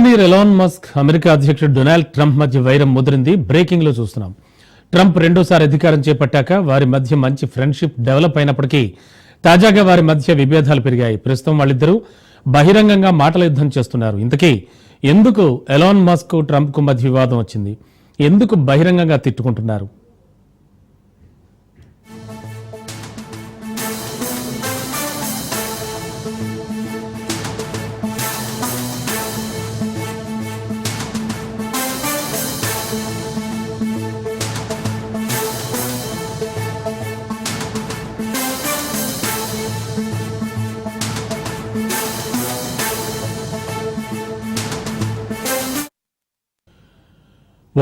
Billionaire Elon Musk America అధ్యక్షుడు Donald Trump మధ్య వైరం ముదిరింది. బ్రేకింగ్ లో చూస్తున్నాం. ట్రంప్ రెండోసారి అధికారం చేపట్టాక వారి మధ్య మంచి ఫ్రెండ్షిప్ డెవలప్ అయినప్పటికీ తాజాగా వారి మధ్య విభేదాలు పెరిగాయి. ప్రస్తుతం వాళ్ళిద్దరూ బహిరంగంగా మాటల యుద్ధం చేస్తున్నారు. ఇంతకీ ఎందుకు ఎలాన్ మస్క్ ట్రంప్ కు మధ్య వివాదం వచ్చింది? ఎందుకు బహిరంగంగా తిట్టుకుంటున్నారు?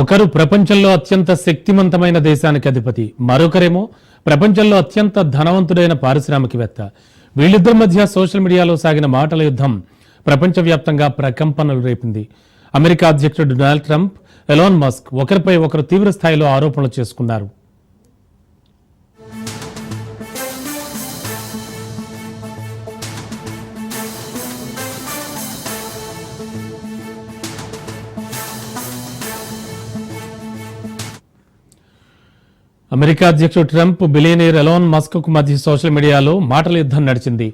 ఒకరు ప్రపంచంలో అత్యంత శక్తివంతమైన దేశానికి అధిపతి, మరొకరేమో ప్రపంచంలో అత్యంత ధనవంతుడైన పారిశ్రామికవేత్త. వీళ్ళిద్దరి మధ్య సోషల్ మీడియాలో సాగిన మాటల యుద్ధం ప్రపంచవ్యాప్తంగా ప్రకంపనలు రేపింది. అమెరికా అధ్యక్షుడు డొనాల్డ్ ట్రంప్, ఎలాన్ మస్క్ ఒకరిపై ఒకరు తీవ్ర స్థాయిలో ఆరోపణలు చేసుకున్నారు. అమెరికా అధ్యక్షుడు ట్రంప్, బిలియనీర్ ఎలాన్ మస్క్ కు మధ్య సోషల్ మీడియాలో మాటల యుద్ధం నడిచింది.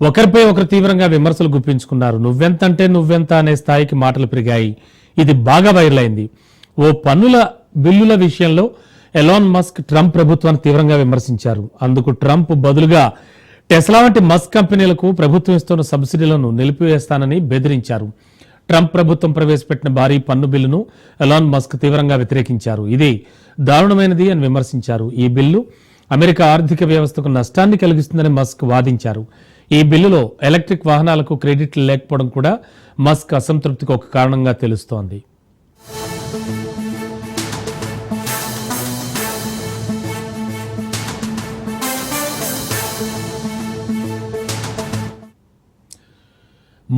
ఒకరిపై ఒకరు తీవ్రంగా విమర్శలు గుప్పించుకున్నారు. నువ్వెంతంటే నువ్వెంత అనే స్థాయికి మాటలు పెరిగాయి. ఇది బాగా వైరల్ అయింది. ఓ పన్నుల బిల్లుల విషయంలో ఎలాన్ మస్క్ ట్రంప్ ప్రభుత్వాన్ని తీవ్రంగా విమర్శించారు. అందుకు ట్రంప్ బదులుగా టెస్లా వంటి మస్క్ కంపెనీలకు ప్రభుత్వం ఇస్తున్న సబ్సిడీలను నిలిపివేస్తానని బెదిరించారు. ట్రంప్ ప్రభుత్వం ప్రవేశపెట్టిన భారీ పన్ను బిల్లును ఎలాన్ మస్క్ తీవ్రంగా వ్యతిరేకించారు. ఇది దారుణమైనది అని విమర్శించారు. ఈ బిల్లు అమెరికా ఆర్థిక వ్యవస్థకు నష్టాన్ని కలిగిస్తుందని మస్క్ వాదించారు. ఈ బిల్లులో ఎలక్ట్రిక్ వాహనాలకు క్రెడిట్లు లేకపోవడం కూడా మస్క్ అసంతృప్తికి ఒక కారణంగా తెలుస్తోంది.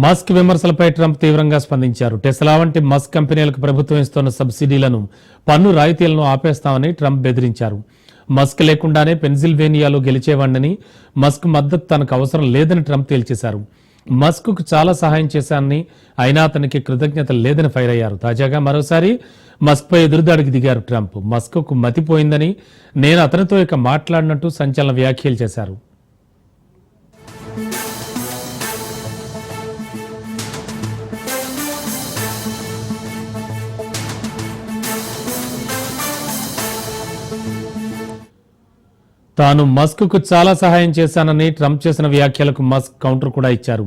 మస్క్ విమర్శలపై ట్రంప్ తీవ్రంగా స్పందించారు. టెస్లా వంటి మస్క్ కంపెనీలకు ప్రభుత్వం ఇస్తున్న సబ్సిడీలను, పన్ను రాయితీలను ఆపేస్తామని ట్రంప్ బెదిరించారు. మస్క్ లేకుండానే పెన్సిల్వేనియాలో గెలిచేవాడిని, మస్క్ మద్దతు తనకు అవసరం లేదని ట్రంప్ తేల్చేశారు. మస్క్ కు చాలా సహాయం చేశానని, అయినా అతనికి కృతజ్ఞత లేదని ఫైర్ అయ్యారు. తాజాగా మరోసారి మస్క్ పై ఎదురుదాడికి దిగారు ట్రంప్. మస్క్ కు మతిపోయిందని, నేను అతనితో ఇక మాట్లాడినట్టు సంచలన వ్యాఖ్యలు చేశారు. తాను మస్క్ కు చాలా సహాయం చేశానని ట్రంప్ చేసిన వ్యాఖ్యలకు మస్క్ కౌంటర్ కూడా ఇచ్చారు.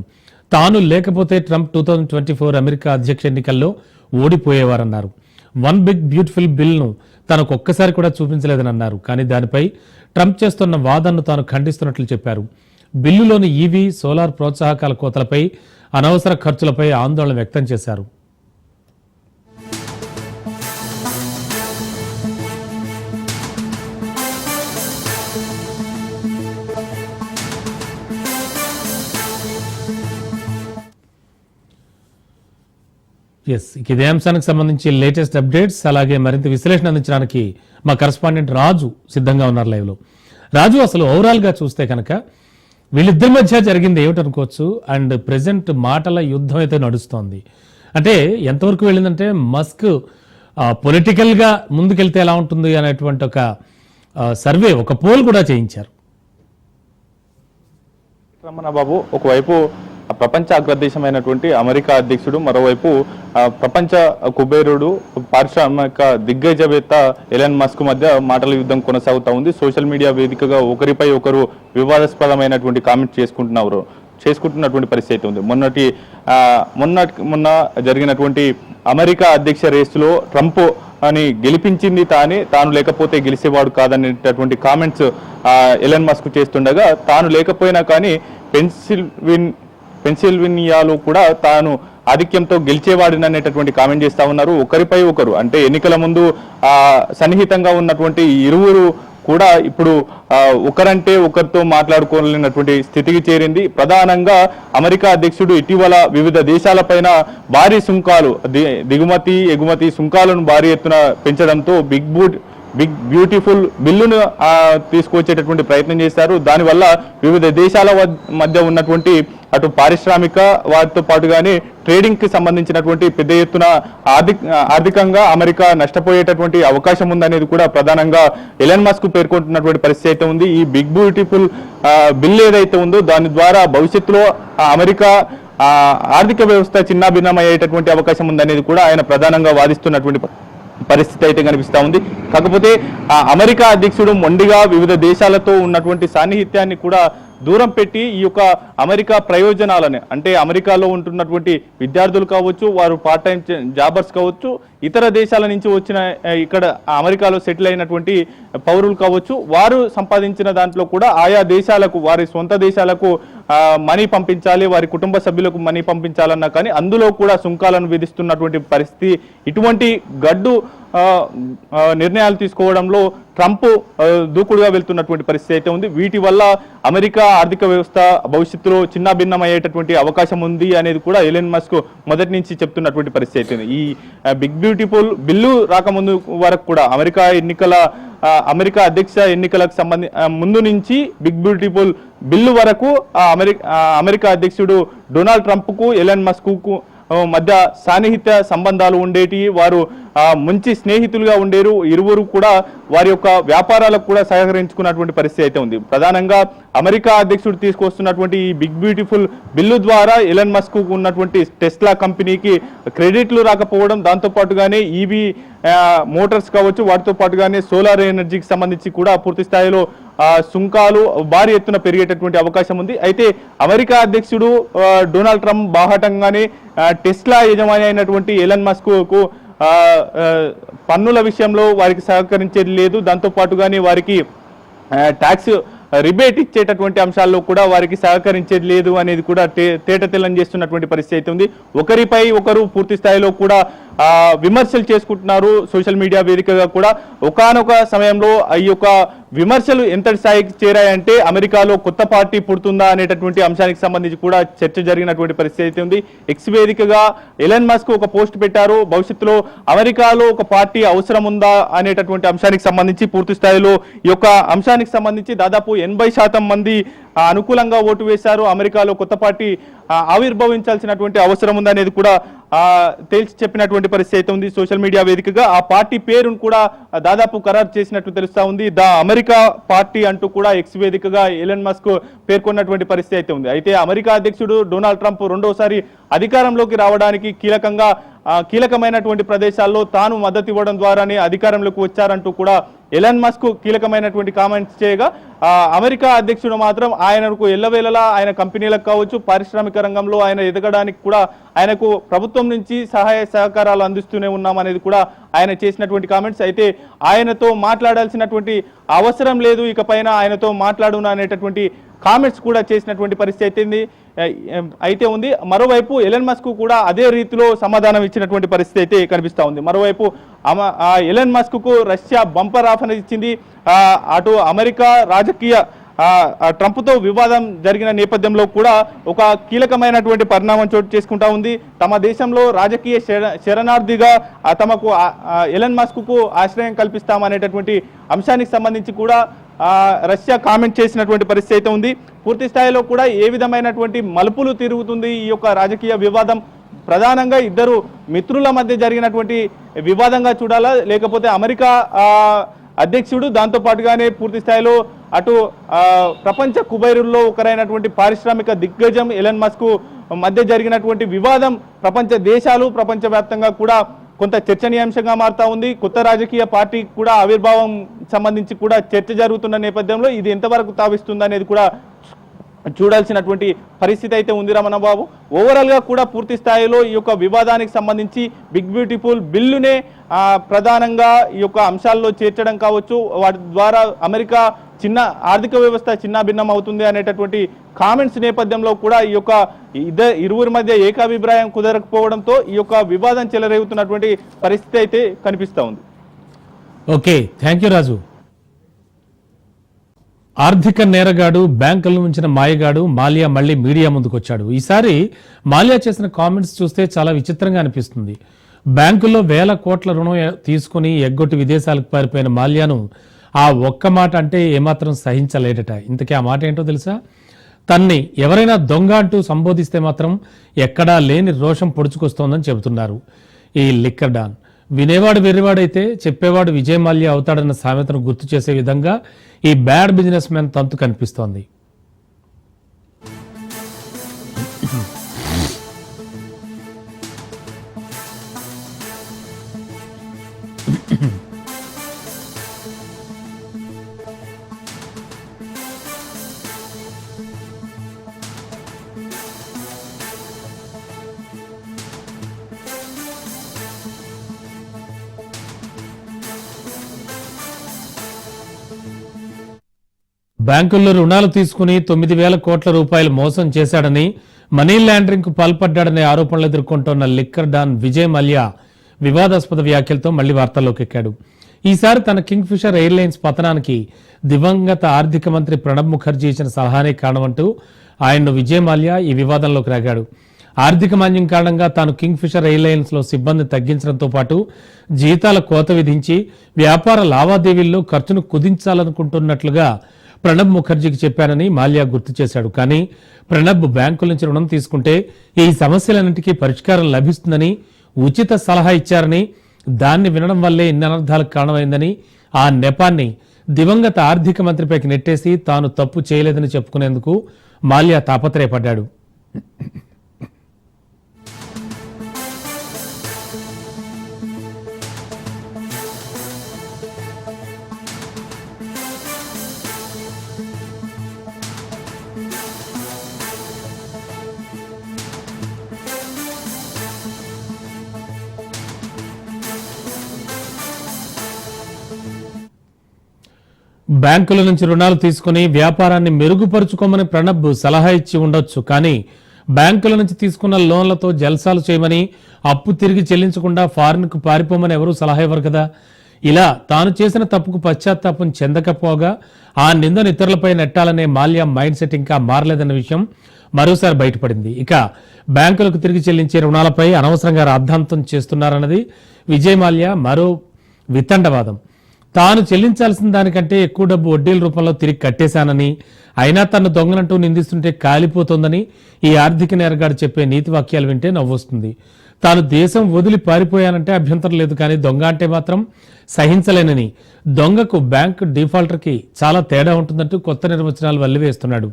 తాను లేకపోతే ట్రంప్ 2024 అమెరికా అధ్యక్ష ఎన్నికల్లో ఓడిపోయేవారన్నారు. వన్ బిగ్ బ్యూటిఫుల్ బిల్ను తనకు ఒక్కసారి కూడా చూపించలేదని అన్నారు. కానీ దానిపై ట్రంప్ చేస్తున్న వాదనను తాను ఖండిస్తున్నట్లు చెప్పారు. బిల్లులోని ఈవీ, సోలార్ ప్రోత్సాహకాల కోతలపై, అనవసర ఖర్చులపై ఆందోళన వ్యక్తం చేశారు. ఇదే అంశానికి సంబంధించి లేటెస్ట్ అప్డేట్స్, అలాగే మరింత విశ్లేషణ అందించడానికి మా కరెస్పాండెంట్ రాజు సిద్ధంగా ఉన్నారు లైవ్ లో. రాజు, అసలు ఓవరాల్ గా చూస్తే కనుక వీళ్ళిద్దరి మధ్య జరిగింది ఏమిటనుకోవచ్చు? అండ్ ప్రెసెంట్ మాటల యుద్ధం అయితే నడుస్తోంది. అంటే ఎంతవరకు వెళ్ళిందంటే మస్క్ పొలిటికల్ గా ముందుకెళ్తే ఎలా ఉంటుంది అనేటువంటి ఒక సర్వే, ఒక పోల్ కూడా చేయించారు. రమణ బాబు, ఒకవైపు ప్రపంచ అగ్రదేశమైనటువంటి అమెరికా అధ్యక్షుడు, మరోవైపు ప్రపంచ కుబేరుడు, పారిశ్రామిక దిగ్గజవేత్త ఎలాన్ మస్క్ మధ్య మాటల యుద్ధం కొనసాగుతూ ఉంది. సోషల్ మీడియా వేదికగా ఒకరిపై ఒకరు వివాదాస్పదమైనటువంటి కామెంట్స్ చేసుకుంటున్నటువంటి పరిస్థితి ఉంది. మొన్న జరిగినటువంటి అమెరికా అధ్యక్ష రేసులో ట్రంప్ అని గెలిపించింది తాను లేకపోతే గెలిచేవాడు కాదనేటటువంటి కామెంట్స్ ఎలాన్ మస్క్ చేస్తుండగా, తాను లేకపోయినా కానీ పెన్సిల్వేనియాలో కూడా తాను ఆధిక్యంతో గెలిచేవాడిననేటటువంటి కామెంట్ చేస్తా ఉన్నారు. ఒకరిపై ఒకరు, అంటే ఎన్నికల ముందు సన్నిహితంగా ఉన్నటువంటి ఇరువురు కూడా ఇప్పుడు ఒకరంటే ఒకరితో మాట్లాడుకోలేనటువంటి స్థితికి చేరింది. ప్రధానంగా అమెరికా అధ్యక్షుడు ఇటీవల వివిధ దేశాలపైన భారీ సుంకాలు, దిగుమతి ఎగుమతి సుంకాలను భారీ ఎత్తున పెంచడంతో బిగ్ బ్యూటిఫుల్ బిల్లును తీసుకొచ్చేటటువంటి ప్రయత్నం చేశారు. దానివల్ల వివిధ దేశాల మధ్య ఉన్నటువంటి అటు పారిశ్రామిక వాటితో పాటుగానే ట్రేడింగ్ కి సంబంధించినటువంటి పెద్ద ఎత్తున ఆర్థికంగా అమెరికా నష్టపోయేటటువంటి అవకాశం ఉందనేది కూడా ప్రధానంగా ఎలన్ మస్క్ పేర్కొంటున్నటువంటి పరిస్థితి అయితే ఉంది. ఈ బిగ్ బ్యూటిఫుల్ బిల్ ఏదైతే ఉందో దాని ద్వారా భవిష్యత్తులో అమెరికా ఆర్థిక వ్యవస్థ చిన్నాభిన్నమయ్యేటటువంటి అవకాశం ఉందనేది కూడా ఆయన ప్రధానంగా వాదిస్తున్నటువంటి పరిస్థితి అయితే కనిపిస్తా ఉంది. కాకపోతే అమెరికా అధ్యక్షుడు మొండిగా వివిధ దేశాలతో ఉన్నటువంటి సాన్నిహిత్యాన్ని కూడా దూరం పెట్టి ఈ యొక్క అమెరికా ప్రయోజనాలని, అంటే అమెరికాలో ఉంటున్నటువంటి విద్యార్థులు కావచ్చు, వారు పార్ట్ టైం జాబర్స్ కావచ్చు, ఇతర దేశాల నుంచి వచ్చిన ఇక్కడ అమెరికాలో సెటిల్ అయినటువంటి పౌరులు కావచ్చు, వారు సంపాదించిన దాంట్లో కూడా ఆయా దేశాలకు, వారి సొంత దేశాలకు మనీ పంపించాలి, వారి కుటుంబ సభ్యులకు మనీ పంపించాలన్నా కానీ అందులో కూడా సుంకాలను విధిస్తున్నటువంటి పరిస్థితి. ఇటువంటి గడ్డు నిర్ణయాలు తీసుకోవడంలో ట్రంప్ దూకుడుగా వెళ్తున్నటువంటి పరిస్థితి అయితే ఉంది. వీటి వల్ల అమెరికా ఆర్థిక వ్యవస్థ భవిష్యత్తులో చిన్నాభిన్నమయ్యేటటువంటి అవకాశం ఉంది అనేది కూడా ఎలన్ మస్క్ మొదటి నుంచి చెప్తున్నటువంటి పరిస్థితి అయితే ఉంది. ఈ బిగ్ బ్యూటిఫుల్ బిల్లు రాకముందు వరకు కూడా అమెరికా అధ్యక్ష ఎన్నికలకు ముందు నుంచి బిగ్ బ్యూటిఫుల్ బిల్లు వరకు అమెరికా అధ్యక్షుడు డొనాల్డ్ ట్రంప్ కు ఎలన్ మస్క్ కు మధ్య సాన్నిహిత్య సంబంధాలు ఉండేటి, వారు మంచి స్నేహితులుగా ఉండేరు. ఇరువురు కూడా వారి యొక్క వ్యాపారాలకు కూడా సహకరించుకున్నటువంటి పరిస్థితి అయితే ఉంది. ప్రధానంగా అమెరికా అధ్యక్షుడు తీసుకొస్తున్నటువంటి ఈ బిగ్ బ్యూటిఫుల్ బిల్లు ద్వారా ఎలన్ మస్క్ ఉన్నటువంటి టెస్లా కంపెనీకి క్రెడిట్లు రాకపోవడం, దాంతోపాటుగానే ఈవీ మోటార్స్ కావచ్చు, వాటితో పాటుగానే సోలార్ ఎనర్జీకి సంబంధించి కూడా పూర్తి స్థాయిలో సుంకాలు భారీ ఎత్తున పెరిగేటటువంటి అవకాశం ఉంది. అయితే అమెరికా అధ్యక్షుడు డొనాల్డ్ ట్రంప్ బాహాటంగానే టెస్లా యజమాని అయినటువంటి ఎలన్ మస్క్ కు పన్నుల విషయంలో వారికి సహకరించేది లేదు, దాంతో పాటుగానే వారికి ట్యాక్స్ రిబేట్ ఇచ్చేటటువంటి అంశాల్లో కూడా వారికి సహకరించేది లేదు అనేది కూడా తేటతెల్లం చేస్తున్నటువంటి పరిస్థితి అయితే ఉంది. ఒకరిపై ఒకరు పూర్తి స్థాయిలో కూడా విమర్శలు చేసుకుంటున్నారు సోషల్ మీడియా వేదికగా కూడా. ఒకానొక సమయంలో ఈ యొక్క విమర్శలు ఎంతటి స్థాయికి చేరాయంటే అమెరికాలో కొత్త పార్టీ పుడుతుందా అనేటటువంటి అంశానికి సంబంధించి కూడా చర్చ జరిగినటువంటి పరిస్థితి అయితే ఉంది. ఎక్స్ వేదికగా ఎలన్ మస్క్ ఒక పోస్ట్ పెట్టారు, భవిష్యత్తులో అమెరికాలో ఒక పార్టీ అవసరం ఉందా అనేటటువంటి అంశానికి సంబంధించి పూర్తి స్థాయిలో ఈ యొక్క అంశానికి సంబంధించి దాదాపు 80% మంది అనుకూలంగా ఓటు వేశారు. అమెరికాలో కొత్త పార్టీ ఆవిర్భవించాల్సినటువంటి అవసరం ఉందనేది కూడా తేల్చి చెప్పినటువంటి పరిస్థితి అయితే ఉంది. సోషల్ మీడియా వేదికగా ఆ పార్టీ పేరును కూడా దాదాపు ఖరారు చేసినట్టు తెలుస్తా ఉంది. ద అమెరికా పార్టీ అంటూ కూడా ఎక్స్ వేదికగా ఎలన్ మస్క్ పేర్కొన్నటువంటి పరిస్థితి అయితే ఉంది. అయితే అమెరికా అధ్యక్షుడు డొనాల్డ్ ట్రంప్ రెండోసారి అధికారంలోకి రావడానికి కీలకమైనటువంటి ప్రదేశాల్లో తాను మద్దతు ఇవ్వడం ద్వారానే అధికారంలోకి వచ్చారంటూ కూడా ఎలన్ మస్క్ కీలకమైనటువంటి కామెంట్స్ చేయగా, అమెరికా అధ్యక్షుడు మాత్రం ఆయనకు ఎల్లవేళలా ఆయన కంపెనీలకు కావచ్చు, పారిశ్రామిక రంగంలో ఆయన ఎదగడానికి కూడా ఆయనకు ప్రభుత్వం నుంచి సహాయ సహకారాలు అందిస్తూనే ఉన్నామనేది కూడా ఆయన చేసినటువంటి కామెంట్స్. అయితే ఆయనతో మాట్లాడాల్సినటువంటి అవసరం లేదు, ఇకపైన ఆయనతో మాట్లాడును అనేటటువంటి కామెంట్స్ కూడా చేసినటువంటి పరిస్థితి అయితే ఉంది. మరోవైపు ఎలన్ మస్క్ కూడా అదే రీతిలో సమాధానం ఇచ్చినటువంటి పరిస్థితి అయితే కనిపిస్తూ ఉంది. మరోవైపు ఎలన్ మస్క్ కు రష్యా బంపర్ ఆఫర్ ఇచ్చింది. అటు అమెరికా రాజకీయ ట్రంప్తో వివాదం జరిగిన నేపథ్యంలో కూడా ఒక కీలకమైనటువంటి పరిణామం చోటు చేసుకుంటా ఉంది. తమ దేశంలో రాజకీయ శరణార్థిగా తమకు ఎలన్ మస్క్ కు ఆశ్రయం కల్పిస్తామనేటటువంటి అంశానికి సంబంధించి కూడా రష్యా కామెంట్ చేసినటువంటి పరిస్థితి అయితే ఉంది. పూర్తి స్థాయిలో కూడా ఏ విధమైనటువంటి మలుపులు తిరుగుతుంది ఈ యొక్క రాజకీయ వివాదం, ప్రధానంగా ఇద్దరు మిత్రుల మధ్య జరిగినటువంటి వివాదంగా చూడాలా, లేకపోతే అమెరికా అధ్యక్షుడు దాంతో పాటుగానే పూర్తి స్థాయిలో అటు ప్రపంచ కుబేరుల్లో ఒకరైనటువంటి పారిశ్రామిక దిగ్గజం ఎలన్ మస్క్ మధ్య జరిగినటువంటి వివాదం ప్రపంచ దేశాలు ప్రపంచవ్యాప్తంగా కూడా కొంత చర్చనీయాంశంగా మారుతా ఉంది. కొత్త రాజకీయ పార్టీ కూడా ఆవిర్భావం సంబంధించి కూడా చర్చ జరుగుతున్న నేపథ్యంలో ఇది ఎంతవరకు తావిస్తుంది అనేది కూడా చూడాల్సినటువంటి పరిస్థితి అయితే ఉంది రమణ బాబు. ఓవరాల్ గా కూడా పూర్తి స్థాయిలో ఈ యొక్క వివాదానికి సంబంధించి బిగ్ బ్యూటిఫుల్ బిల్లునే ప్రధానంగా ఈ యొక్క అంశాల్లో చేర్చడం కావచ్చు, వాటి ద్వారా అమెరికా ఆర్థిక వ్యవస్థ చిన్నాభిన్నం అవుతుంది అనేటటువంటి కామెంట్స్ నేపథ్యంలో కూడా ఈ యొక్క ఇరువురి మధ్య ఏకాభిప్రాయం కుదరకపోవడంతో ఈ యొక్క వివాదం చెలరేగుతున్నటువంటి పరిస్థితి అయితే కనిపిస్తూ ఉంది. ఓకే, థ్యాంక్ యూ రాజు. ఆర్థిక నేరగాడు, బ్యాంకుల ఉంచిన మాయగాడు మాల్యా మళ్ళీ మీడియా ముందుకొచ్చాడు. ఈసారి మాల్యా చేసిన కామెంట్స్ చూస్తే చాలా విచిత్రంగా అనిపిస్తుంది. బ్యాంకుల్లో 1000 కోట్ల రుణం తీసుకుని ఎగ్గొట్టి విదేశాలకు పారిపోయిన మాల్యాను ఆ ఒక్క మాట అంటే ఏమాత్రం సహించలేడట. ఇంతకీ ఆ మాట ఏంటో తెలుసా? తన్ని ఎవరైనా దొంగ అంటూ సంబోధిస్తే మాత్రం ఎక్కడా లేని రోషం పొడుచుకొస్తోందని చెబుతున్నారు. ఈ లిక్కర్ డాన్ వినేవాడు వెర్రివాడైతే చెప్పేవాడు విజయ్ మాల్యా అవుతాడన్న సామెతను గుర్తు చేసే విధంగా ఈ బ్యాడ్ బిజినెస్ మ్యాన్ తంతు కనిపిస్తోంది. బ్యాంకుల్లో రుణాలు తీసుకుని 9,000 కోట్ల రూపాయలు మోసం చేశాడని, మనీ లాండరింగ్ కు పాల్పడ్డాడనే ఆరోపణలు ఎదుర్కొంటోన్న లిక్కర్ డాన్ విజయ్ మల్యా వివాదాస్పద వ్యాఖ్యలతో మళ్లీ వార్తల్లోకి ఎక్కాడు. ఈసారి తన కింగ్ ఫిషర్ ఎయిర్లైన్స్ పతనానికి దివంగత ఆర్థిక మంత్రి ప్రణబ్ ముఖర్జీ ఇచ్చిన సలహానే కారణమంటూ ఆయన్ను విజయ్ మాల్యా ఈ వివాదంలోకి రాగాడు. ఆర్థిక మాంద్యం కారణంగా తాను కింగ్ ఫిషర్ ఎయిర్లైన్స్ లో సిబ్బంది తగ్గించడంతో పాటు జీతాల కోత విధించి వ్యాపార లావాదేవీల్లో ఖర్చును కుదించాలనుకుంటున్నట్లుగా ప్రణబ్ ముఖర్జీకి చెప్పానని మాల్యా గుర్తు చేశాడు. కానీ ప్రణబ్ బ్యాంకుల నుంచి రుణం తీసుకుంటే ఈ సమస్యలన్నింటికీ పరిష్కారం లభిస్తుందని ఉచిత సలహా ఇచ్చారని, దాన్ని వినడం వల్లే ఇన్ని అనర్థాలకు కారణమైందని, ఆ నెపాన్ని దివంగత ఆర్థిక మంత్రిపైకి నెట్టేసి తాను తప్పు చేయలేదని చెప్పుకునేందుకు మాల్యా తాపత్రయపడ్డాడు. బ్యాంకుల నుంచి రుణాలు తీసుకుని వ్యాపారాన్ని మెరుగుపరుచుకోమని ప్రణబ్ సలహా ఇచ్చి ఉండొచ్చు. కానీ బ్యాంకుల నుంచి తీసుకున్న లోన్లతో జల్సాలు చేయమని, అప్పు తిరిగి చెల్లించకుండా ఫారిన్కు పారిపోమని ఎవరూ సలహా ఇవ్వరు కదా. ఇలా తాను చేసిన తప్పుకు పశ్చాత్తాపం చెందకపోగా ఆ నిందను ఇతరులపై నెట్టాలనే మాల్యా మైండ్ సెట్ ఇంకా మారలేదన్న విషయం మరోసారి బయటపడింది. ఇక బ్యాంకులకు తిరిగి చెల్లించే రుణాలపై అనవసరంగా రాద్ధాంతం చేస్తున్నారన్నది విజయ్ మాల్యా మరో వితండవాదం. తాను చెల్లించాల్సిన దానికంటే ఎక్కువ డబ్బు వడ్డీల రూపంలో తిరిగి కట్టేశానని, అయినా తను దొంగలంటూ నిందిస్తుంటే కాలిపోతోందని ఈ ఆర్థిక నేరగాడు చెప్పే నీతి వాక్యాలు వింటే నవ్వొస్తుంది. తాను దేశం వదిలి పారిపోయానంటే అభ్యంతరం లేదు, కానీ దొంగ అంటే మాత్రం సహించలేనని, దొంగకు బ్యాంక్ డిఫాల్టర్కి చాలా తేడా ఉంటుందంటూ కొత్త నిర్వచనాలు వల్లివేస్తున్నాడు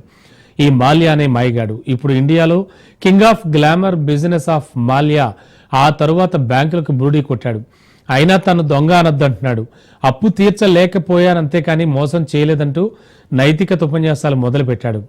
ఈ మాల్యా అనే మాయగాడు. ఇప్పుడు ఇండియాలో king of glamour business of Mallya ఆ తరువాత బ్యాంకులకు బురుడీ కొట్టాడు. అయినా తను దొంగ అనొద్దంటున్నాడు. అప్పు తీర్చలేకపోయానంతేకాని మోసం చేయలేదంటూ నైతికత ఉపన్యాసాలు మొదలుపెట్టాడు.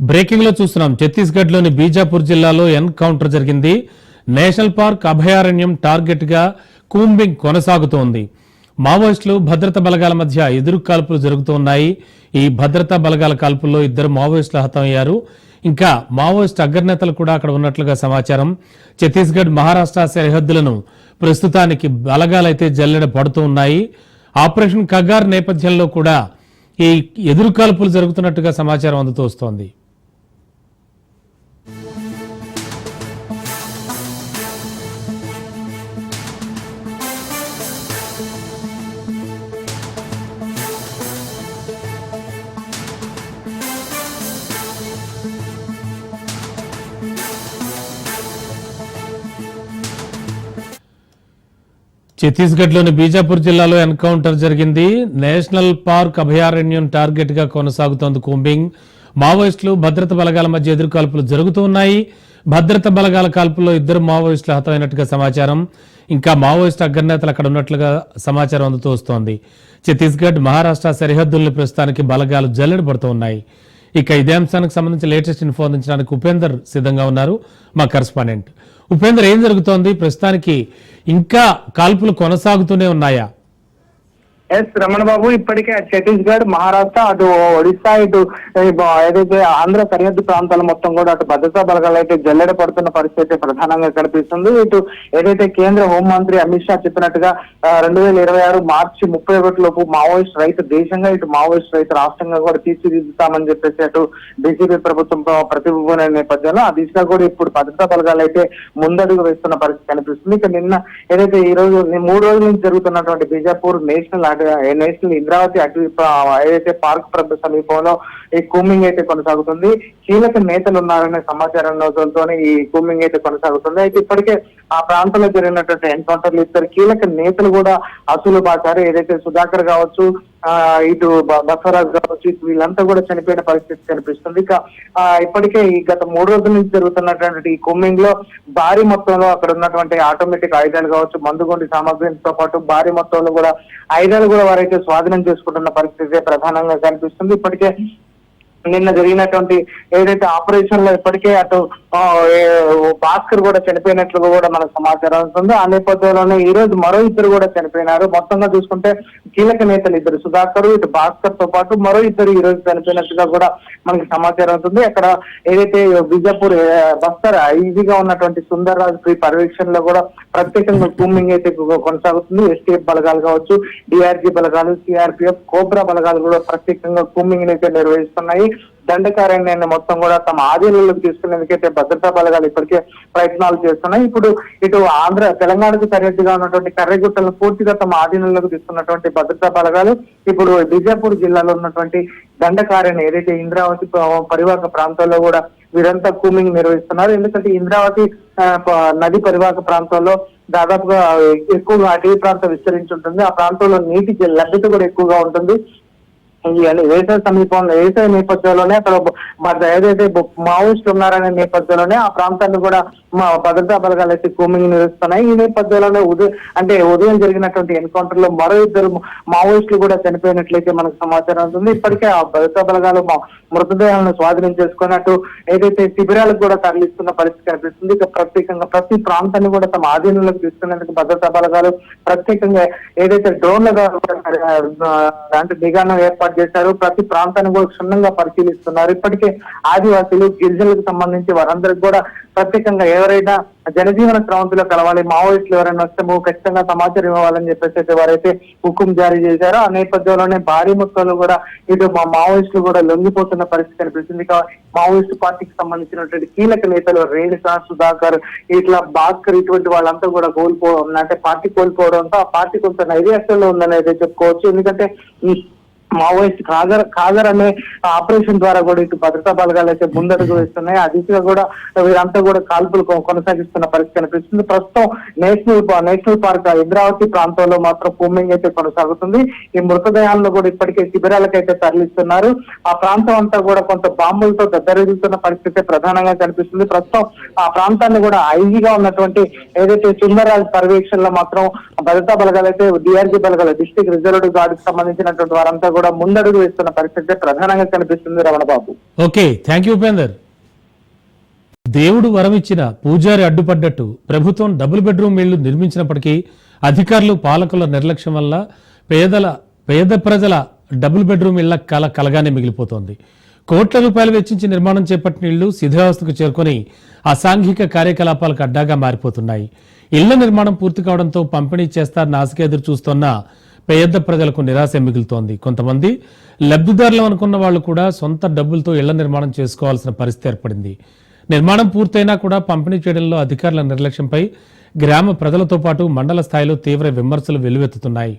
బ్రేకింగ్ లో చూస్తున్నాం. ఛత్తీస్గఢ్ లోని బీజాపూర్ జిల్లాలో ఎన్కౌంటర్ జరిగింది. నేషనల్ పార్క్ అభయారణ్యం టార్గెట్ గా కూంబింగ్ కొనసాగుతోంది. మావోయిస్టులు భద్రతా బలగాల మధ్య ఎదురు కాల్పులు జరుగుతున్నాయి. ఈ భద్రతా బలగాల కాల్పుల్లో 2 మావోయిస్టులు హతమయ్యారు. ఇంకా మావోయిస్టు అగ్రనేతలు కూడా అక్కడ ఉన్నట్లుగా సమాచారం. ఛత్తీస్గఢ్ మహారాష్ట్ర సరిహద్దులను ప్రస్తుతానికి బలగాలైతే జల్లెడ పడుతూ ఉన్నాయి. ఆపరేషన్ కగార్ నేపథ్యంలో కూడా ఈ ఎదురు కాల్పులు జరుగుతున్నట్టుగా సమాచారం అందుతూ వస్తోంది. ఛత్తీస్గఢ్లోని బీజాపూర్ జిల్లాలో ఎన్కౌంటర్ జరిగింది. నేషనల్ పార్క్ అభయారణ్యం టార్గెట్ గా కొనసాగుతోంది కూంబింగ్. మావోయిస్టులు భద్రతా బలగాల మధ్య ఎదురుకాల్పులు జరుగుతున్నాయి. భద్రతా బలగాల కాల్పుల్లో 2 మావోయిస్టులు హతమైనట్టుగా సమాచారం. ఇంకా మావోయిస్టు అగ్రనేతలు అక్కడ ఉన్నట్లుగా సమాచారం అందుతూ వస్తోంది. ఛత్తీస్గఢ్, మహారాష్ట్ర సరిహద్దుల్ని ప్రస్తుతానికి బలగాలు జల్లెడ పడుతూ ఉన్నాయి. ఇక ఇదే అంశానికి సంబంధించి లేటెస్ట్ ఇన్ఫో అందించడానికి ఉపేందర్ సిద్ధంగా ఉన్నారు, మా కరెస్పాండెంట్. ఉపేందర్, ఏం జరుగుతోంది ప్రస్తుతానికి? ఇంకా కాల్పులు కొనసాగుతూనే ఉన్నాయా? ఎస్ రమణ బాబు, ఇప్పటికే ఛత్తీస్గఢ్, మహారాష్ట్ర, అటు ఒడిశా, ఇటు ఏదైతే ఆంధ్ర సరిహద్దు ప్రాంతాలు మొత్తం కూడా అటు భద్రతా బలగాలు అయితే జల్లెడ పడుతున్న పరిస్థితి ప్రధానంగా కనిపిస్తుంది. ఇటు ఏదైతే కేంద్ర హోంమంత్రి అమిత్ షా చెప్పినట్టుగా 2026 మార్చి 31 లోపు మావోయిస్ట్ రైతు దేశంగా, ఇటు మావోయిస్ట్ రైతు రాష్ట్రంగా కూడా తీర్చిదిద్దుతామని చెప్పేసి అటు బీజేపీ ప్రభుత్వం ప్రతిబింబిన నేపథ్యంలో ఆ దిశగా కూడా ఇప్పుడు భద్రతా బలగాలు అయితే ముందడుగు వేస్తున్న పరిస్థితి కనిపిస్తుంది. ఇక నిన్న ఏదైతే ఈ రోజు 3 రోజుల నుంచి జరుగుతున్నటువంటి బీజాపూర్ నేషనల్ ఇంద్రావతి అటవీ ఏదైతే పార్క్ సమీపంలో ఈ కూమింగ్ అయితే కొనసాగుతుంది. కీలక నేతలు ఉన్నారనే సమాచారంతో ఈ కూమింగ్ అయితే కొనసాగుతుంది. అయితే ఇప్పటికే ఆ ప్రాంతంలో జరిగినటువంటి ఎన్కౌంటర్లు 2 కీలక నేతలు కూడా అసలు బాచారు. ఏదైతే సుధాకర్ కావచ్చు, ఇటు బసవరాజ్ కావచ్చు, వీళ్ళంతా కూడా చనిపోయిన పరిస్థితి కనిపిస్తుంది. ఇక ఇప్పటికే ఈ గత 3 రోజుల నుంచి జరుగుతున్నటువంటి ఈ కూమింగ్ లో భారీ మొత్తంలో అక్కడ ఉన్నటువంటి ఆటోమేటిక్ ఆయుధాలు కావచ్చు, మందుగొండి సామగ్రితో పాటు భారీ మొత్తంలో కూడా ఆయుధాలు కూడా వారైతే స్వాధీనం చేసుకుంటున్న పరిస్థితి ప్రధానంగా కనిపిస్తుంది. ఇప్పటికే నిన్న జరిగినటువంటి ఏదైతే ఆపరేషన్ లో ఇప్పటికే అటు భాస్కర్ కూడా చనిపోయినట్లుగా కూడా మనకు సమాచారం ఉంటుంది. ఆ నేపథ్యంలోనే ఈ రోజు మరో 2 కూడా చనిపోయినారు. మొత్తంగా చూసుకుంటే కీలక నేతలు 2 సుధాకర్, ఇటు భాస్కర్ తో పాటు మరో 2 ఈ రోజు చనిపోయినట్టుగా కూడా మనకి సమాచారం ఉంటుంది. అక్కడ ఏదైతే బిజాపూర్ బస్తర్ ఈజీగా ఉన్నటువంటి సుందర్ రాజ్ ప్రీ పర్యవేక్షణలో కూడా ప్రత్యేకంగా కూమింగ్ అయితే కొనసాగుతుంది. ఎస్టీఎఫ్ బలగాలు కావచ్చు, డిఆర్జీ బలగాలు, సిఆర్పిఎఫ్, కోబ్రా బలగాలు కూడా ప్రత్యేకంగా కూమింగ్ అయితే నిర్వహిస్తున్నాయి. దండకారణ్యాన్ని మొత్తం కూడా తమ ఆధీనంలోకి తీసుకునేందుకైతే భద్రతా బలగాలు ఇప్పటికే ప్రయత్నాలు చేస్తున్నాయి. ఇప్పుడు ఇటు తెలంగాణకు సరిహద్దుగా ఉన్నటువంటి కర్రెగుట్టలను పూర్తిగా తమ ఆధీనంలోకి తీసుకున్నటువంటి భద్రతా బలగాలు ఇప్పుడు బిజాపూర్ జిల్లాలో ఉన్నటువంటి దండకారణ్యం ఏదైతే ఇంద్రావతి పరివాహక ప్రాంతాల్లో కూడా వీరంతా కూమింగ్ నిర్వహిస్తున్నారు. ఎందుకంటే ఇంద్రావతి నది పరివాహక ప్రాంతాల్లో దాదాపుగా ఎక్కువగా అటవీ ప్రాంతం విస్తరించి ఉంటుంది. ఆ ప్రాంతంలో నీటి లభ్యత కూడా ఎక్కువగా ఉంటుంది. వేసవి నేపథ్యంలోనే అక్కడ ఏదైతే మావోయిస్టులు ఉన్నారనే నేపథ్యంలోనే ఆ ప్రాంతాన్ని కూడా మా భద్రతా బలగాలు అయితే కూమింగ్ నిర్వహిస్తున్నాయి. ఈ నేపథ్యంలోనే ఉదయం జరిగినటువంటి ఎన్కౌంటర్ లో మరో 2 మావోయిస్టులు కూడా చనిపోయినట్లయితే మనకు సమాచారం ఉంటుంది. ఇప్పటికే ఆ భద్రతా బలగాలు మృతదేహాలను స్వాధీనం చేసుకున్నట్టు ఏదైతే శిబిరాలకు కూడా తరలిస్తున్న పరిస్థితి కనిపిస్తుంది. ఇక ప్రత్యేకంగా ప్రతి ప్రాంతాన్ని కూడా తమ ఆధీనంలోకి తీసుకునేందుకు భద్రతా బలగాలు ప్రత్యేకంగా ఏదైతే డ్రోన్ల దాంట్లో నిఘాను ఏర్పాటు చేశారు. ప్రతి ప్రాంతాన్ని కూడా క్షుణ్ణంగా పరిశీలిస్తున్నారు. ఇప్పటికే ఆదివాసీలు, గిరిజనులకు సంబంధించి వారందరికి కూడా ప్రత్యేకంగా ఎవరైనా జనజీవన స్రవంతిలో కలవాలి, మావోయిస్టులు ఎవరైనా వస్తే ఖచ్చితంగా సమాచారం ఇవ్వాలని చెప్పేసి వారైతే హుకుం జారీ చేశారు. ఆ నేపథ్యంలోనే భారీ మొత్తంలో కూడా ఇటు మావోయిస్టులు కూడా లొంగిపోతున్న పరిస్థితి కనిపిస్తుంది. మావోయిస్టు పార్టీకి సంబంధించినటువంటి కీలక నేతలు రేణుకా, సుధాకర్, ఇట్లా భాస్కర్ ఇటువంటి వాళ్ళంతా కూడా అంటే పార్టీ కోల్పోవడంతో ఆ పార్టీ కొంత నైరాశ్యంలో ఉందని అయితే చెప్పుకోవచ్చు. ఎందుకంటే ఈ మావోయిస్ట్ ఖాదర్ అనే ఆపరేషన్ ద్వారా కూడా ఇటు భద్రతా బలగాలు అయితే ముందడుగు వేస్తున్నాయి. ఆ దిశగా కూడా వీరంతా కూడా కాల్పులు కొనసాగిస్తున్న పరిస్థితి కనిపిస్తుంది. ప్రస్తుతం నేషనల్ పార్క్ ఇంద్రావతి ప్రాంతంలో మాత్రం కూమింగ్ అయితే కొనసాగుతుంది. ఈ మృతదేహాలను కూడా ఇప్పటికే శిబిరాలకైతే తరలిస్తున్నారు. ఆ ప్రాంతం అంతా కూడా కొంత బాంబులతో దద్దరిల్లుతున్న పరిస్థితి ప్రధానంగా కనిపిస్తుంది. ప్రస్తుతం ఆ ప్రాంతాన్ని కూడా ఐజీగా ఉన్నటువంటి ఏదైతే సుందరరాజ్ పర్యవేక్షణలో మాత్రం భద్రతా బలగాలు అయితే డిఆర్జీ బలగాలు, డిస్ట్రిక్ట్ రిజర్వ్ గార్డ్ కి సంబంధించినటువంటి వారంతా కూడా ముందడుగు వేస్తున్న పరిస్థితి ప్రధానంగా కనిపిస్తుంది. Ramana Babu. Okay, thank you Upender. దేవుడు వరమిచ్చిన పూజారి అడ్డుపడ్డట్టు ప్రభుత్వం 2 బెడ్రూమ్ ఇళ్లు నిర్మించినప్పటికీ అధికారులు, పాలకుల నిర్లక్ష్యం వల్ల పేద ప్రజల 2 బెడ్రూమ్ ఇళ్ల కలగానే మిగిలిపోతోంది. కోట్ల రూపాయలు వెచ్చించి నిర్మాణం చేపట్టిన ఇళ్లు శిథిలావస్థకు చేరుకొని అసాంఘిక కార్యకలాపాలకు అడ్డాగా మారిపోతున్నాయి. ఇళ్ల నిర్మాణం పూర్తి కావడంతో పంపిణీ చేస్తారని ఆశగా ఎదురు చూస్తున్న పేద ప్రజలకు నిరాశ మిగులుతోంది. కొంతమంది లబ్ధిదారులు అనుకున్న వాళ్ళు కూడా సొంత డబ్బులతో ఇళ్ల నిర్మాణం చేసుకోవాల్సిన పరిస్థితి ఏర్పడింది. నిర్మాణం పూర్తయినా కూడా పంపిణీ చేయడంలో అధికారుల నిర్లక్ష్యంపై గ్రామ ప్రజలతో పాటు మండల స్థాయిలో తీవ్ర విమర్శలు వెల్లువెత్తుతున్నాయి.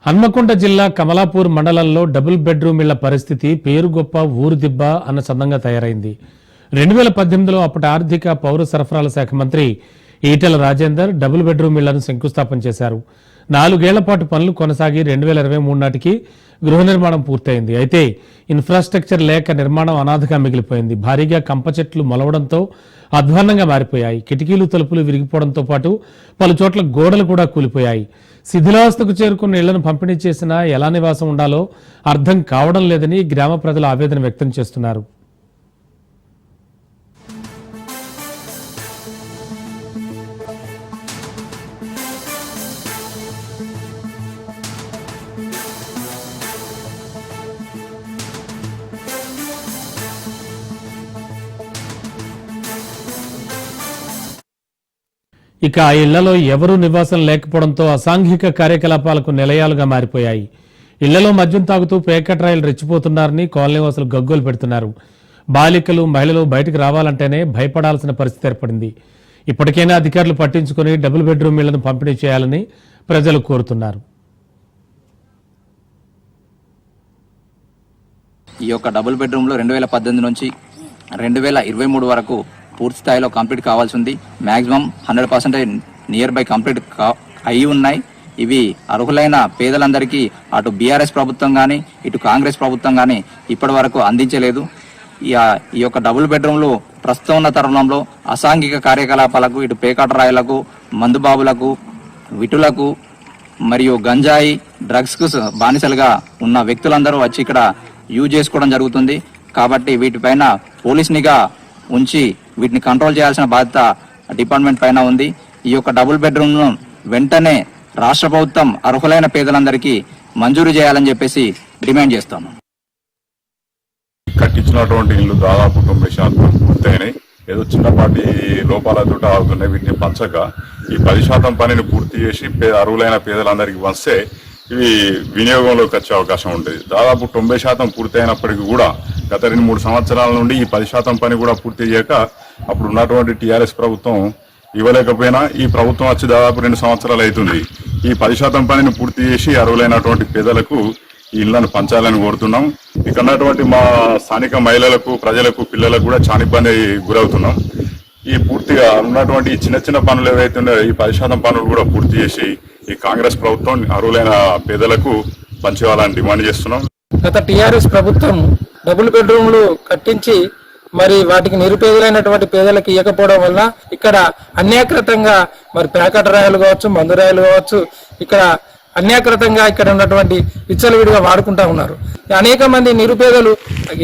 హన్మకొండ జిల్లా కమలాపూర్ మండలంలో 2 బెడ్రూమ్ ఇళ్ల పరిస్థితి పేరు గొప్ప ఊరు దిబ్బ అన్న చందంగా తయారైంది. 2018లో అప్పటి ఆర్థిక పౌర సరఫరాల శాఖ మంత్రి ఈటెల రాజేందర్ డబుల్ బెడ్రూమ్ ఇళ్లను శంకుస్థాపన చేశారు. 4 ఏళ్ల పాటు పనులు కొనసాగి 2023 నాటికి గృహ నిర్మాణం పూర్తయింది. అయితే ఇన్ఫ్రాస్ట్రక్చర్ లేక నిర్మాణం అనాథగా మిగిలిపోయింది. భారీగా కంప చెట్లు మొలవడంతో అధ్వాన్నంగా మారిపోయాయి. కిటికీలు తలుపులు విరిగిపోవడంతో పాటు పలు చోట్ల గోడలు కూడా కూలిపోయాయి. శిథిలావస్థకు చేరుకున్న ఇళ్లను పంపిణీ చేసినా ఎలా నివాసం ఉండాలో అర్థం కావడం లేదని గ్రామ ప్రజలు ఆవేదన వ్యక్తం చేస్తున్నారు. ఇక ఆ ఇళ్లలో ఎవరూ నివాసం లేకపోవడంతో అసాంఘిక కార్యకలాపాలకు నిలయాలుగా మారిపోయాయి. ఇళ్లలో మద్యం తాగుతూ పేకట్రాయలు రెచ్చిపోతున్నారని కాలనీవాసులు గగ్గోలు పెడుతున్నారు. బాలికలు మహిళలు బయటకు రావాలంటేనే భయపడాల్సిన పరిస్థితి ఏర్పడింది. ఇప్పటికైనా అధికారులు పట్టించుకుని డబుల్ బెడ్రూమ్ ఇళ్లను పంపిణీ చేయాలని ప్రజలు కోరుతున్నారు. ఈ యొక్క డబుల్ బెడ్రూమ్లో 2018 నుంచి 2023 వరకు పూర్తి స్థాయిలో కంప్లీట్ కావాల్సి ఉంది. మ్యాక్సిమం 100% నియర్ బై కంప్లీట్ అయి ఉన్నాయి. ఇవి అర్హులైన పేదలందరికీ అటు బీఆర్ఎస్ ప్రభుత్వం కానీ ఇటు కాంగ్రెస్ ప్రభుత్వం కానీ ఇప్పటి వరకు అందించలేదు. ఈ యొక్క డబుల్ బెడ్రూమ్లు ప్రస్తుతం ఉన్న తరుణంలో అసాంఘిక కార్యకలాపాలకు ఇటు పేకాటరాయులకు, మందుబాబులకు, విటులకు మరియు గంజాయి డ్రగ్స్కు బానిసలుగా ఉన్న వ్యక్తులందరూ వచ్చి ఇక్కడ యూజ్ చేసుకోవడం జరుగుతుంది. కాబట్టి వీటిపైన పోలీస్ నిఘా ఉంచి వీటిని కంట్రోల్ చేయాల్సిన బాధ్యత డిపార్ట్మెంట్ పైన ఉంది. ఈ యొక్క డబుల్ బెడ్రూమ్ను వెంటనే రాష్ట్ర ప్రభుత్వం అర్హులైన పేదలందరికీ మంజూరు చేయాలని చెప్పేసి డిమాండ్ చేస్తాను. కట్టించినటువంటి ఇల్లు దాదాపు 90% పూర్తయినాయి. ఏదో చిన్నపాటి లోపాలతో అవుతున్నాయి. వీటిని పంచక ఈ 10% పనిని పూర్తి చేసి అర్హులైన పేదలందరికీ వస్తే ఇవి వినియోగంలోకి వచ్చే అవకాశం ఉంటుంది. దాదాపు 90% పూర్తయినప్పటికీ కూడా గత 2-3 సంవత్సరాల నుండి ఈ 10% పని కూడా పూర్తి చేయక అప్పుడు ఉన్నటువంటి టీఆర్ఎస్ ప్రభుత్వం ఇవ్వలేకపోయినా ఈ ప్రభుత్వం వచ్చి దాదాపు 2 సంవత్సరాలు అవుతుంది. ఈ 10% పనిని పూర్తి చేసి అర్హులైనటువంటి పేదలకు ఈ ఇళ్లను పంచాలని కోరుతున్నాం. ఇక్కడ ఉన్నటువంటి మా స్థానిక మహిళలకు, ప్రజలకు, పిల్లలకు కూడా చాలా ఇబ్బంది గురవుతున్నాం. ఈ పూర్తిగా ఉన్నటువంటి చిన్న చిన్న పనులు ఏవైతే ఉన్నాయో ఈ 10% పనులు కూడా పూర్తి చేసి ఈ కాంగ్రెస్ ప్రభుత్వం అర్హులైన పేదలకు పంచేవాలని డిమాండ్ చేస్తున్నాం. గత టీఆర్ఎస్ ప్రభుత్వం డబుల్ బెడ్రూమ్లు కట్టించి మరి వాటికి నిరుపేదలైనటువంటి పేదలకు ఇవ్వకపోవడం వల్ల ఇక్కడ అన్యాకృతంగా మరి ప్యాకెట్ రాయలు కావచ్చు, మందు రాయలు కావచ్చు, ఇక్కడ అన్యాకృతంగా ఇక్కడ ఉన్నటువంటి విచ్చలవిడిగా వాడుకుంటా ఉన్నారు. అనేక మంది నిరుపేదలు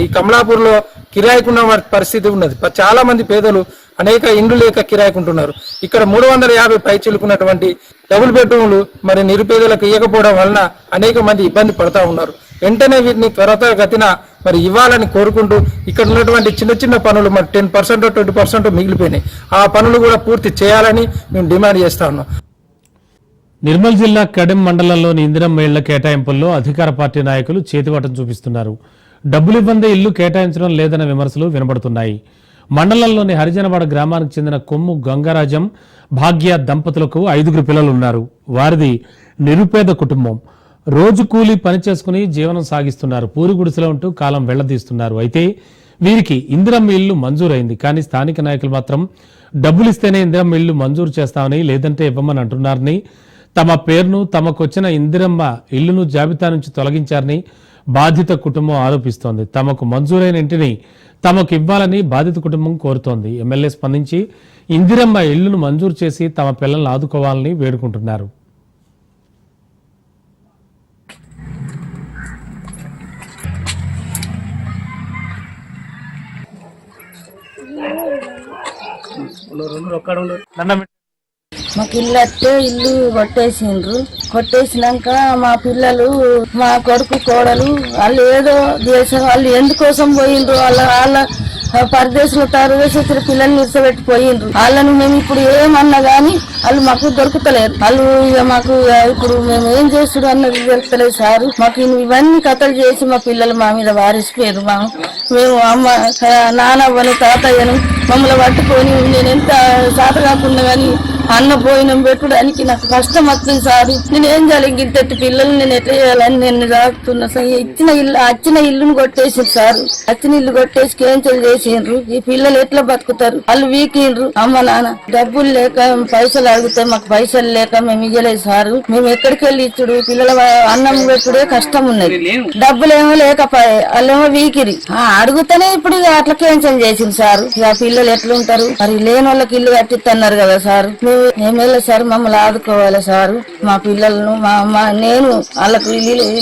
ఈ కమలాపూర్లో కిరాయికున్న పరిస్థితి ఉన్నది. చాలా మంది పేదలు అనేక ఇండ్లు లేక కిరాయికుంటున్నారు. ఇక్కడ 350 పైచిలుకున్నటువంటి డబుల్ బెడ్రూమ్లు మరి నిరుపేదలకు ఇవ్వకపోవడం వలన అనేక మంది ఇబ్బంది పడతా ఉన్నారు. వెంటనే వీటిని త్వరగతిన మరి ఇవ్వాలని కోరుకుంటూ ఇక్కడ ఉన్నటువంటి చిన్న చిన్న పనులు మరి 10% 20% మిగిలిపోయినాయి. ఆ పనులు కూడా పూర్తి చేయాలని మేము డిమాండ్ చేస్తా ఉన్నాం. నిర్మల్ జిల్లా కడెం మండలంలోని ఇందిరమ్మ ఇళ్ల కేటాయింపుల్లో అధికార పార్టీ నాయకులు చేతివాటం చూపిస్తున్నారు. డబ్బులు ఇవ్వందే ఇల్లు కేటాయించడం లేదన్న విమర్శలు వినబడుతున్నాయి. మండలంలోని హరిజనవాడ గ్రామానికి చెందిన కొమ్ము గంగరాజం, భాగ్య దంపతులకు 5 పిల్లలు ఉన్నారు. వారిది నిరుపేద కుటుంబం. రోజు కూలీ పని చేసుకుని జీవనం సాగిస్తున్నారు. పూరి గుడిసెలో ఉంటూ కాలం వెళ్లదీస్తున్నారు. అయితే వీరికి ఇందిరమ్మ ఇల్లు మంజూరైంది. కానీ స్థానిక నాయకులు మాత్రం డబ్బులు ఇస్తేనే ఇందిరమ్మ ఇల్లు మంజూరు చేస్తామని, లేదంటే ఇవ్వమని అంటున్నారని, తమ పేరును, తమకొచ్చిన ఇందిరమ్మ ఇల్లును జాబితా నుంచి తొలగించారని బాధిత కుటుంబం ఆరోపిస్తోంది. తమకు మంజూరైన ఇంటిని తమకు ఇవ్వాలని బాధిత కుటుంబం కోరుతోంది. ఎమ్మెల్యే స్పందించి ఇందిరమ్మ ఇళ్లను మంజూరు చేసి తమ పిల్లలను ఆదుకోవాలని వేడుకుంటున్నారు. మాకు ఇల్లు వస్తే ఇల్లు కొట్టేసిండ్రు. కొట్టేసినాక మా పిల్లలు, మా కొడుకు, కోడలు వాళ్ళు ఏదో దేశం, వాళ్ళు ఎందుకోసం పోయిండ్రు, వాళ్ళ పరదేశంలో తరదేశం పిల్లల్ని నిలిచబెట్టి పోయిండ్రు. వాళ్ళని మేము ఇప్పుడు ఏమన్నా గానీ వాళ్ళు మాకు దొరుకుతలేరు. వాళ్ళు ఇక మాకు ఇప్పుడు మేము ఏం చేస్తుడు అన్నది దొరుకుతలేదు సార్. మాకు ఇవన్నీ కథలు చేసి మా పిల్లలు మా మీద వారిసిపోయారు. మేము అమ్మ, నానవ్వను, తాతయ్యను మమ్మల్ని పట్టుకొని నేను ఎంత సాత కాకుండా కానీ అన్న భోజనం పెట్టడానికి నాకు కష్టం వస్తుంది సార్. నేను ఏం చేయాలి? ఇంత పిల్లలు నేను ఎట్లా చేయాలని నేను రాస్తున్నా సార్. వచ్చిన ఇల్లును కొట్టేసిండ్రు సార్. వచ్చిన ఇల్లు కొట్టేసి క్యాన్సిల్ చేసిండ్రు. ఈ పిల్లలు ఎట్లా బతుకుతారు? వాళ్ళు వీకిండ్రు. అమ్మ నాన్న డబ్బులు లేక పైసలు అడిగితే మాకు పైసలు లేక మేము ఇయ్యలేదు సార్. మేము ఎక్కడికి వెళ్ళి ఇచ్చుడు? పిల్లల అన్నం పెట్టుడే కష్టం ఉన్నది. డబ్బులేమో లేకపోయే వాళ్ళేమో వీకిరి. అడుగుతానే ఇప్పుడు అట్లా క్యాన్సిల్ చేసింది సార్. ఇక పిల్లలు ఎట్లుంటారు మరి? లేని వాళ్ళకి ఇల్లు కట్టిస్తున్నారు కదా సార్. మేమేలా సార్ మమ్మల్ని ఆదుకోవాలి సార్. మా పిల్లలను నేను వాళ్ళకు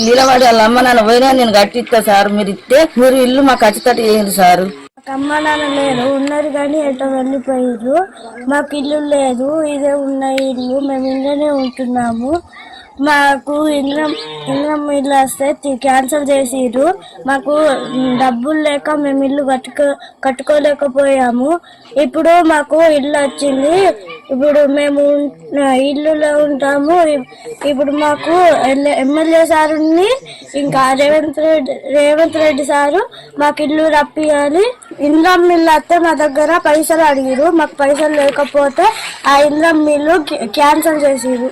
నిలబడి వాళ్ళ అమ్మ నాన్న పోయినా నేను కట్టిస్తా సార్. మీరు ఇస్తే మీరు ఇల్లు మాకు ఖచ్చితంగా చేయండి సార్. అమ్మ నాన్న లేరు, ఉన్నారు కానీ ఎటో వెళ్ళిపోయారు. మాకు ఇల్లు లేదు, ఇదే ఉన్న ఇల్లు. మేము ఇంట్లోనే ఉంటున్నాము. మాకు ఇల్లు వస్తే క్యాన్సిల్ చేసిర్రు. మాకు డబ్బులు లేక మేము ఇల్లు కట్టుకోలేకపోయాము. ఇప్పుడు మాకు ఇల్లు వచ్చింది. ఇప్పుడు మేము ఇల్లులో ఉంటాము. ఇప్పుడు మాకు ఎమ్మెల్యే సారుని ఇంకా రేవంత్ రెడ్డి సారు మాకు ఇల్లు రప్పియాలి. ఇంద్రం మిల్లు వస్తే మా దగ్గర పైసలు అడిగిరు. మాకు పైసలు లేకపోతే ఆ ఇంద్రం మిల్లు క్యాన్సిల్ చేసిరు.